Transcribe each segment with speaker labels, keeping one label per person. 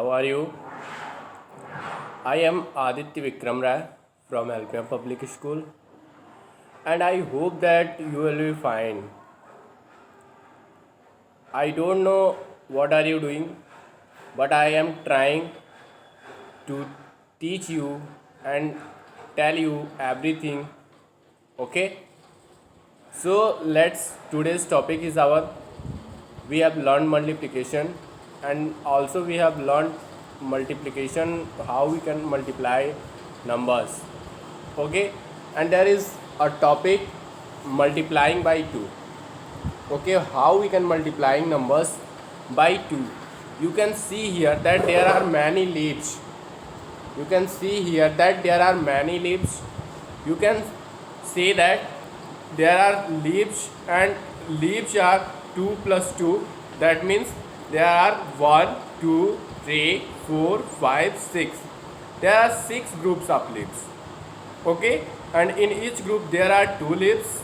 Speaker 1: how are you? I am Aditya Vikram Rai from LPM Public School, and I hope that you will be fine. I don't know what are you doing, but I am trying to teach you and tell you everything. Okay? So let's today's topic is our we have learned multiplication, and also we have learned multiplication, how we can multiply numbers. Okay, and there is a topic multiplying by 2. Okay, how we can multiplying numbers by 2. You can see here that there are many leaves. You can see here that there are many leaves. You can say that there are leaves, and leaves are 2 plus 2. That means there are 1, 2, 3, 4, 5, 6. There are 6 groups of leaves. Okay, and in each group there are 2 leaves.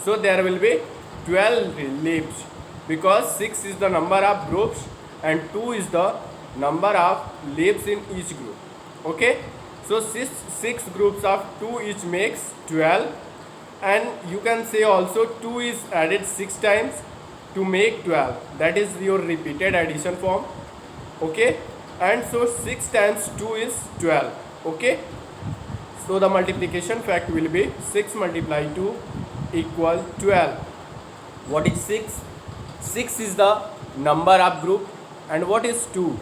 Speaker 1: So there will be 12 leaves, because 6 is the number of groups and 2 is the number of leaves in each group. Okay, so 6 groups of 2 each makes 12, and you can say also 2 is added 6 times to make 12. That is your repeated addition form. Okay, and so 6 times 2 is 12. Okay, so the multiplication fact will be 6 multiplied 2 equal 12. What is 6? 6 is the number of group. And what is 2?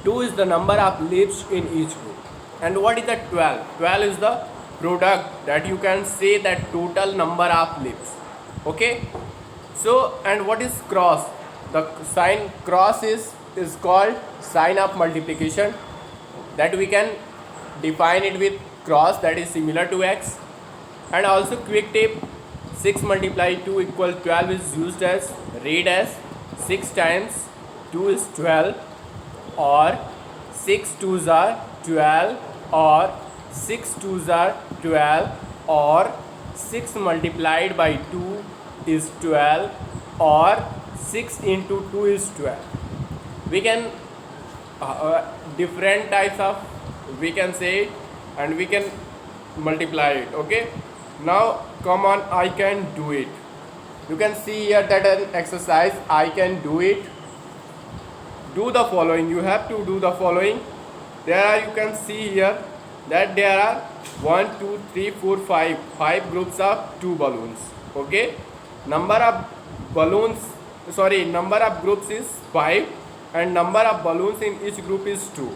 Speaker 1: 2 is the number of leaves in each group. And what is the 12? 12 is the product, that you can say that total number of leaves. Okay, so and what is cross? The sign cross is called sign of multiplication, that we can define it with cross, that is similar to x. And also quick tip, 6 multiplied 2 equal 12 is used as read as 6 times 2 is 12, or 6 2s are 12, or 6 2s are 12, or 6 multiplied by 2 is 12, or 6 into 2 is 12. We can different types of, we can say it, and we can multiply it. Okay, now come on, I can do it. You can see here that an exercise, I can do it. Do the following. You have to do the following. There are, you can see here that there are 1 2 3 4 5 groups of 2 balloons. Okay, number of balloons, sorry, number of groups is 5, and number of balloons in each group is 2.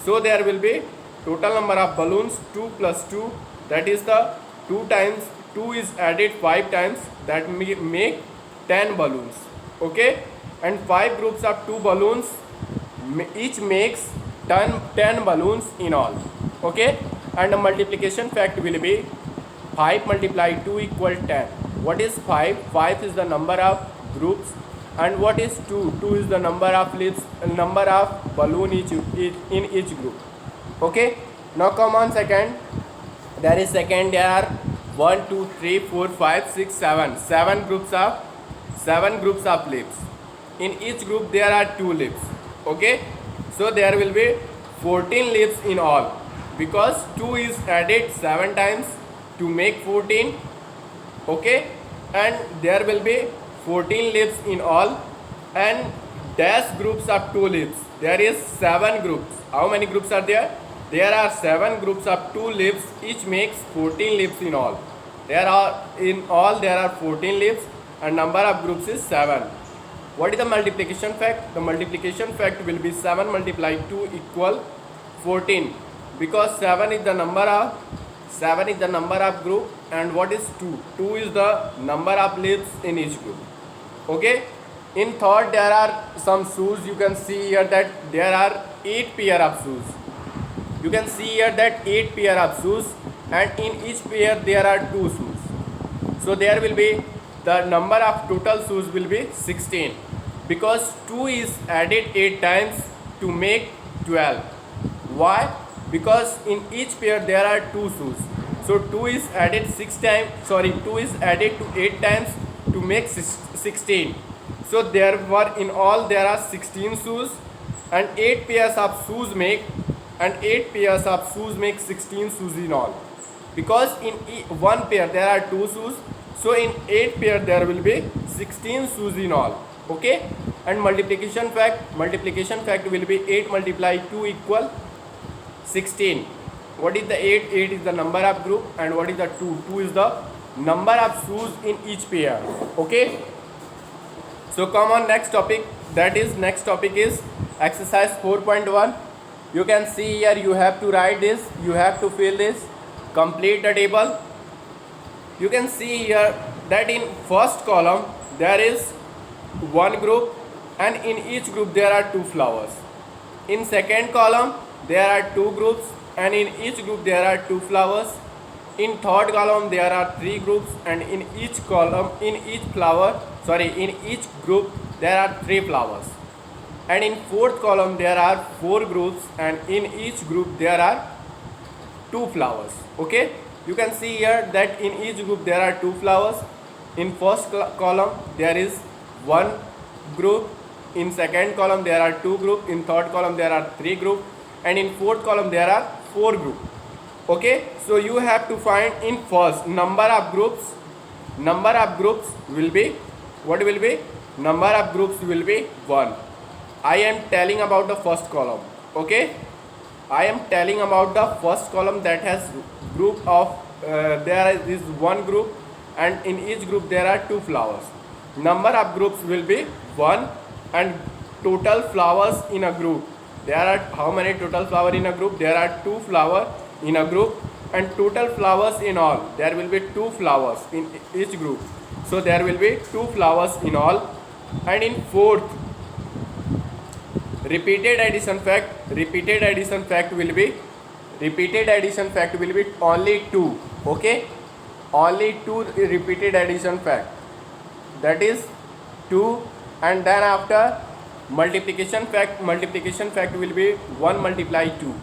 Speaker 1: So there will be total number of balloons 2 plus 2, that is the 2 times 2 is added 5 times, that make 10 balloons. Okay, and 5 groups of 2 balloons each makes 10 balloons in all. Okay, and the multiplication fact will be 5 multiplied 2 equal 10. What is 5? 5 is the number of groups. And what is 2? 2 is the number of leaves, number of balloon in each group. Okay, now come on second. There is second, there are 1 2 3 4 5 6 7 7 groups of leaves. In each group there are 2 leaves. Okay, so there will be 14 leaves in all, because 2 is added 7 times to make 14. Okay, and there will be 14 leaves in all, and dash groups of 2 leaves. There is 7 groups. How many groups are there? There are 7 groups of 2 leaves, each makes 14 leaves in all. There are, in all there are 14 leaves, and number of groups is 7. What is the multiplication fact? The multiplication fact will be 7 multiplied 2 equal 14, because 7 is the number of group, and what is 2? 2 is the number of leaves in each group. Okay, in third there are some shoes. You can see here that there are 8 pair of shoes. You can see here that 8 pair of shoes, and in each pair there are 2 shoes. So there will be, the number of total shoes will be 16, because 2 is added 8 times to make 12. Why? Because in each pair there are 2 shoes. So 2 is added 6 times, sorry, 2 is added to 8 times to make 16. So there were, in all there are 16 shoes, and 8 pairs of shoes make 16 shoes in all, because in one pair there are 2 shoes, so in 8 pair there will be 16 shoes in all. Okay, and multiplication fact will be 8 multiply 2 equal 16. What is the 8? 8 is the number of group, and what is the 2? 2 is the number of shoes in each pair. Okay, so come on next topic. Next topic is exercise 4.1. You can see here, you have to write this, you have to fill this, complete the table. You can see here that in first column there is one group, and in each group there are 2 flowers. In second column there are 2 groups, and in each group there are 2 flowers. In third column there are 3 groups, and in each group there are 3 flowers. And in fourth column there are 4 groups, and in each group there are 2 flowers. Okay, you can see here that in each group there are 2 flowers. In first column there is 1 group, in second column there are 2 groups, in third column there are 3 groups, and in fourth column there are 4 groups. Okay, so you have to find in first number of groups will be, what will be? Number of groups will be 1. I am telling about the first column. Okay, I am telling about the first column that has group of there is 1 group, and in each group there are 2 flowers. Number of groups will be 1, and total flowers in a group, there are how many total flower in a group? There are 2 flower in a group, and total flowers in all, there will be 2 flowers in each group, so there will be 2 flowers in all. And in fourth, repeated addition fact will be only 2. Okay, only 2 repeated addition fact, that is 2. And then after multiplication fact will be 1 multiply 2.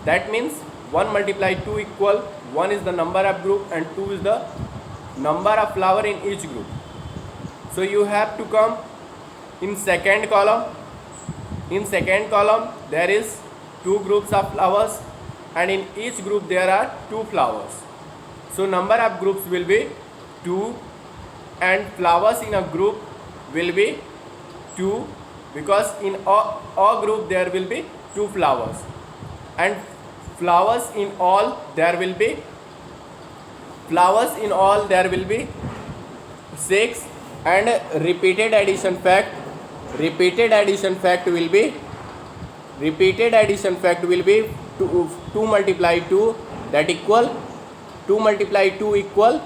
Speaker 1: That means 1 multiply 2 equal 1 is the number of group, and 2 is the number of flower in each group. So you have to come in second column. In second column there is 2 groups of flowers, and in each group there are 2 flowers. So number of groups will be 2, and flowers in a group will be 2, because in a group there will be 2 flowers, and flowers in all there will be 6. And repeated addition fact will be 2 multiply 2, that equal 2 multiply 2 equal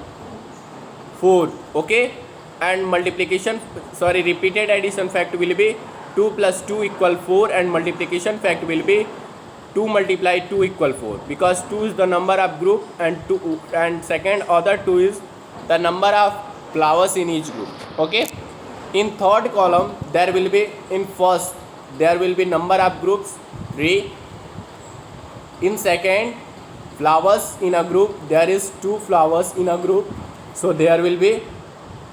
Speaker 1: 4. Okay, and repeated addition fact will be 2 plus 2 equal 4, and multiplication fact will be 2 multiply 2 equal 4, because 2 is the number of group, and second other 2 is the number of flowers in each group. Okay, in third column there will be, in first there will be number of groups 3. In second, flowers in a group, there is 2 flowers in a group, so there will be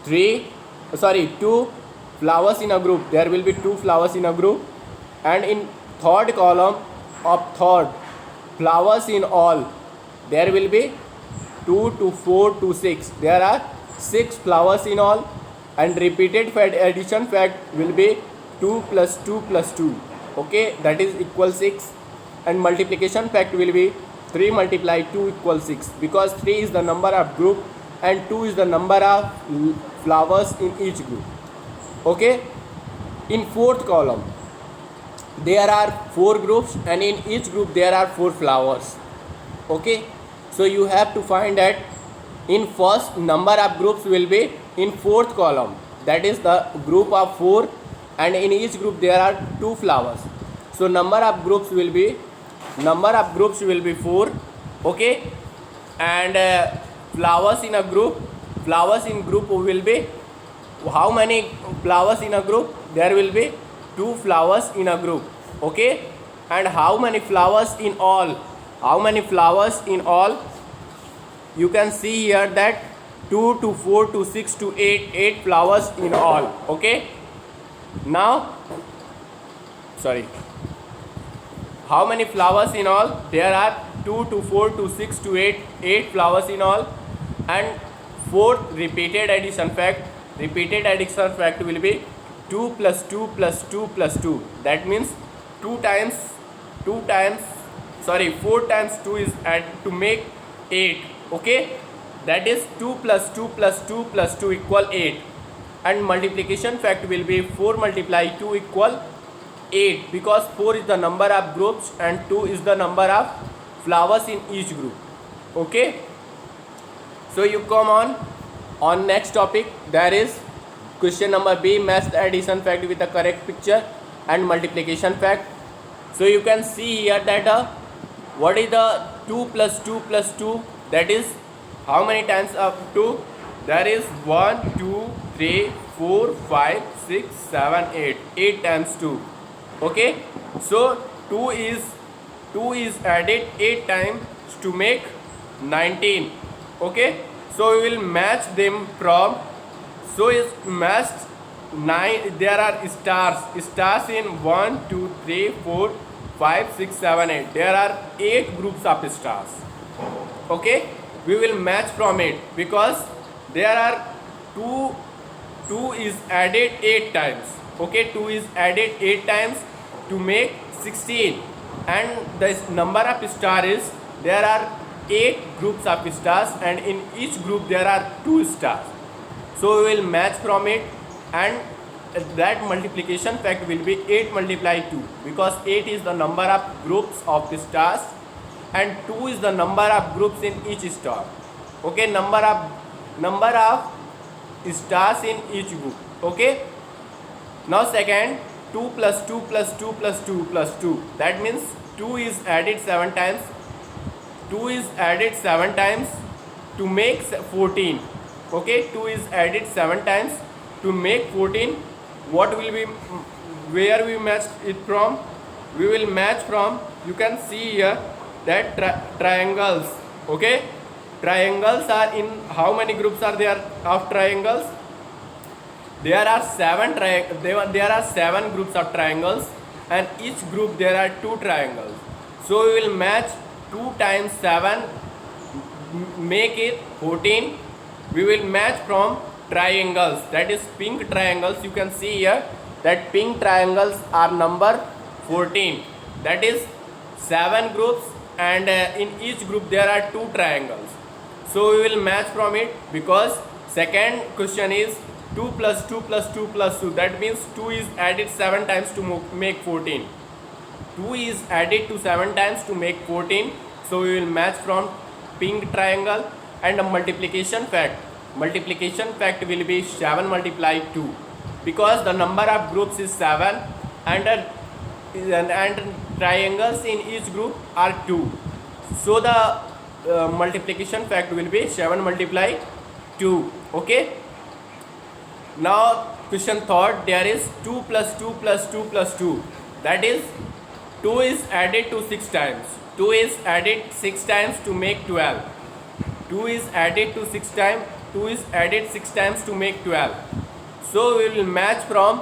Speaker 1: 2 flowers in a group, there will be 2 flowers in a group. And in third column of third, flowers in all, there will be 2 to 4 to 6, there are 6 flowers in all. And repeated addition fact will be 2 plus 2 plus 2. Okay, that is equal 6. And multiplication fact will be 3 multiply 2 equals 6, because 3 is the number of group, and 2 is the number of flowers in each group. Okay, in fourth column there are 4 groups, and in each group there are 4 flowers. Okay, so you have to find that in first number of groups will be in fourth column, that is the group of 4, and in each group there are 2 flowers. So number of groups will be 4. Okay, and flowers in group will be, how many flowers in a group? There will be 2 flowers in a group. Okay, and how many flowers in all? You can see here that 2 to 4 to 6 to 8 flowers in all. Okay, now sorry, how many flowers in all? There are 2 to 4 to 6 to 8 flowers in all. And fourth repeated addition fact, repeated addition fact will be 2 plus 2 plus 2 plus 2. That means 2 times 4 times 2 is add to make 8. Okay, that is 2 plus 2 plus 2 plus 2 equal 8. And multiplication fact will be 4 multiply 2 equal 8, because 4 is the number of groups and 2 is the number of flowers in each group. Okay, so you come on next topic. There is question number B, match the addition fact with the correct picture and multiplication fact. So you can see here that what is the 2 plus 2 plus 2, that is how many times of 2? There is 1 2 3 4 5 6 7 8, 8 times 2. Okay, so 2 is added 8 times to make 19. Okay, so we will match them from, so is matched 9. There are stars in 1 2 3 4 5 6 7 8. There are 8 groups of stars. Okay, we will match from it, because there are 2 is added 8 times. Okay, 2 is added 8 times to make 16, and the number of stars is, there are 8 groups of stars and in each group there are 2 stars. So we will match from it, and that multiplication fact will be 8 multiply 2, because 8 is the number of groups of stars and 2 is the number of groups in each star. Okay, number of stars in each group. Okay, now second, 2 plus 2 plus 2 plus 2 plus 2, that means 2 is added 7 times. 2 is added 7 times to make 14. Okay, 2 is added 7 times to make 14. What will be, where we match it from? We will match from, you can see here that triangles. Okay, triangles are in, how many groups are there of triangles? There are 7 groups of triangles, and each group there are 2 triangles. So we will match 2 times 7, make it 14. We will match from triangles, that is pink triangles. You can see here that pink triangles are number 14. That is 7 groups, and in each group there are 2 triangles. So we will match from it, because second question is 2 plus 2 plus 2 plus 2. That means 2 is added 7 times to make 14. 2 is added to 7 times to make 14. So we will match from pink triangle. And a multiplication fact. Multiplication fact will be 7 multiply 2, because the number of groups is 7 and triangles in each group are 2. So the multiplication fact will be 7 multiply 2. Okay. Now question third, there is 2 plus 2 plus 2 plus 2. That is 2 is added to 6 times. 2 is added 6 times to make 12. 2 is added to 6 times. 2 is added 6 times to make 12. So we will match from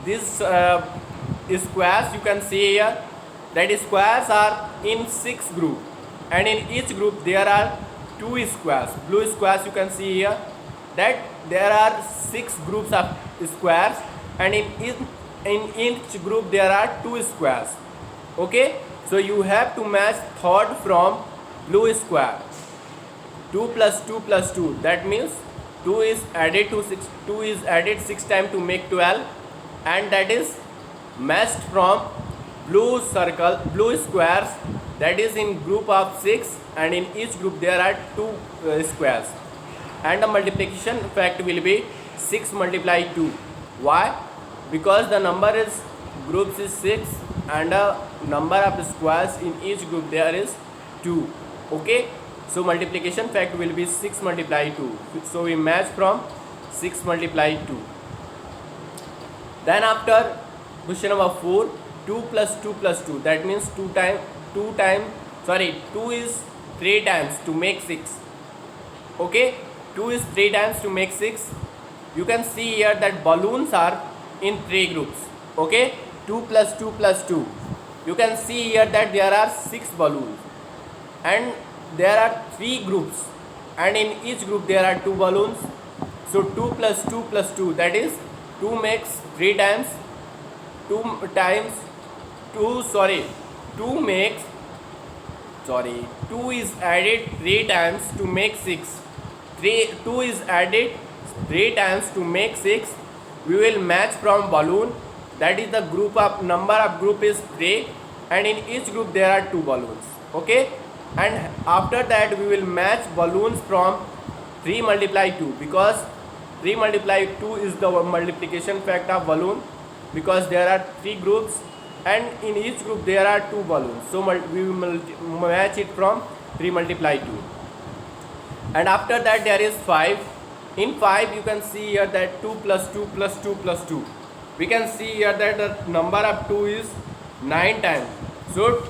Speaker 1: this squares. You can see here that squares are in 6 group, and in each group there are 2 squares. Blue squares you can see here that there are 6 groups of squares, and in each group there are 2 squares. Okay, so you have to match third from blue square. 2 plus 2 plus 2, that means 2 is added to 6. 2 is added 6 times to make 12, and that is matched from blue circle, blue squares, that is in group of 6, and in each group there are 2 squares. And the multiplication fact will be 6 multiply 2. Why? Because the number is groups is 6 and the number of squares in each group there is 2. Okay, so multiplication fact will be 6 multiply 2. So we match from 6 multiply 2. Then after question number 4, 2 plus 2 plus 2, that means 2 is 3 times to make 6. Okay, 2 is 3 times to make 6. You can see here that balloons are in 3 groups. Okay, 2 plus 2 plus 2. You can see here that there are 6 balloons and there are 3 groups, and in each group there are 2 balloons. So 2 plus 2 plus 2, that is 2 makes 3 times 2 times 2 sorry 2 makes 2 is added 3 times to make 6. 2 is added 3 times to make 6. We will match from balloon, that is the group of number of group is 3, and in each group there are 2 balloons. Okay, and after that we will match balloons from 3 multiply 2, because 3 multiply 2 is the multiplication factor of balloon, because there are 3 groups and in each group there are 2 balloons. So we will match it from 3 multiply 2. And after that there is 5. In 5 you can see here that 2 plus 2 plus 2 plus 2. We can see here that the number of 2 is 9 times. So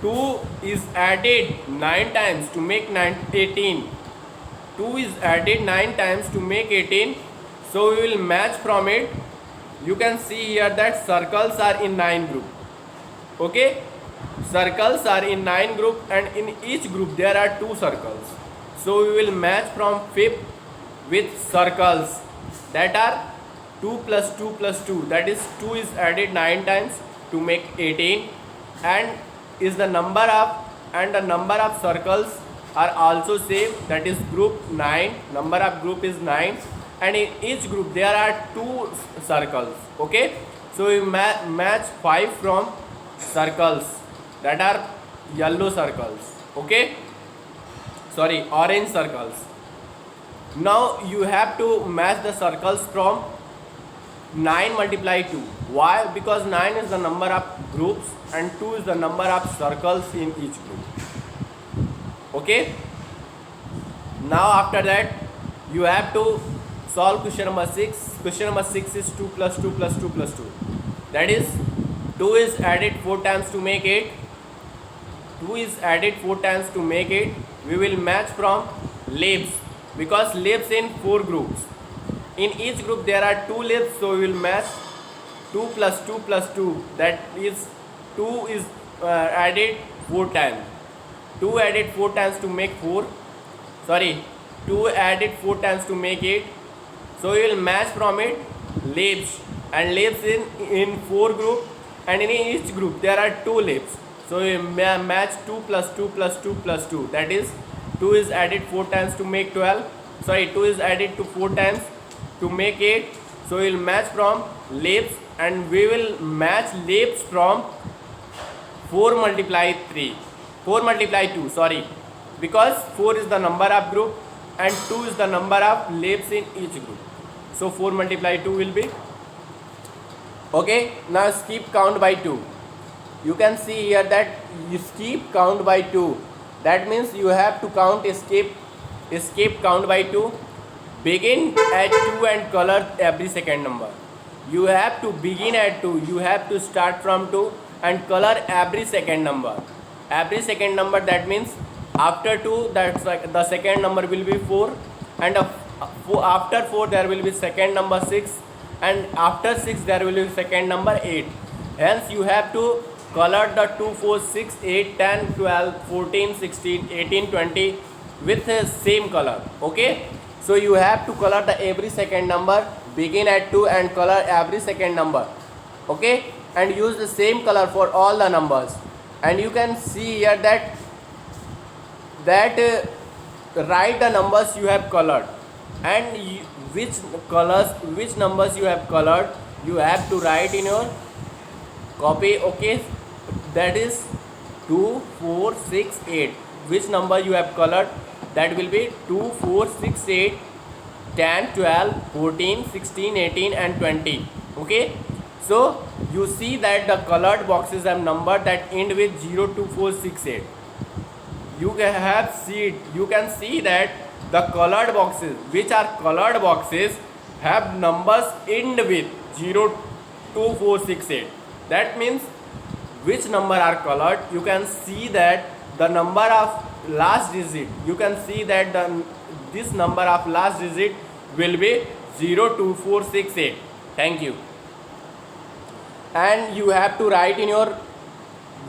Speaker 1: 2 is added 9 times to make 18. 2 is added 9 times to make 18. So we will match from it. You can see here that circles are in 9 group. Okay, circles are in 9 group, and in each group there are 2 circles. So we will match from 5th with circles that are 2 plus 2 plus 2, that is 2 is added 9 times to make 18, and is the number of circles are also same, that is group 9, number of group is 9, and in each group there are 2 circles. Okay, so we match 5 from circles that are yellow circles. Okay, sorry, orange circles. Now you have to match the circles from 9 multiply 2. Why? Because 9 is the number of groups and 2 is the number of circles in each group. Okay, now after that you have to solve question number 6. Question number 6 is 2 plus 2 plus 2 plus 2, that is 2 is added 4 times to make 8. 2 is added 4 times to make 8. We will match from leaves, because leaves in 4 groups. In each group there are 2 leaves, so we will match 2 plus 2 plus 2, that is 2 is added 4 times. 2 added 4 times to make 4. Sorry, 2 added 4 times to make 8. So we will match from it leaves, and leaves in 4 group, and in each group there are 2 leaves. So we match 2 plus 2 plus 2 plus 2, that is 2 is added 4 times to make 12. Sorry, 2 is added to 4 times to make 8. So we will match from leaves, and we will match leaves from 4 multiply 3. 4 multiply 2, sorry, because 4 is the number of group and 2 is the number of leaves in each group. So 4 multiply 2 will be. Okay, now skip count by 2. You can see here that you skip count by 2. That means you have to count skip count by 2. Begin at 2 and color every second number. You have to begin at 2. You have to start from 2 and color every second number. Every second number, that means after 2, that's like the second number will be 4, and after 4 there will be second number 6, and after 6 there will be second number 8. Hence you have to color the 2, 4, 6, 8, 10, 12, 14, 16, 18, 20 with the same color. Okay, so you have to color the every second number, begin at 2 and color every second number. Okay, and use the same color for all the numbers. And you can see here that write the numbers you have colored, and which numbers you have colored, you have to write in your copy. Okay, that is 2, 4, 6, 8. Which number you have colored, that will be 2, 4, 6, 8, 10, 12, 14, 16, 18 and 20. Okay, so you see that the colored boxes have number that end with 0, 2, 4, 6, 8. You can see that the colored boxes, which are colored boxes, have numbers end with 0, 2, 4, 6, 8. That means which number are colored, you can see that the number of last digit, you can see that this number of last digit will be 0, 2, 4, 6, 8. Thank you. and you have to write in your,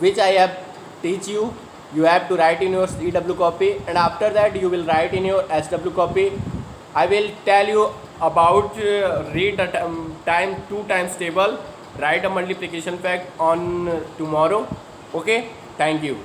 Speaker 1: which I have teach you, you have to write in your CW copy, and after that you will write in your SW copy. I will tell you about read the time 2 times table, write a multiplication fact on tomorrow. Okay, thank you.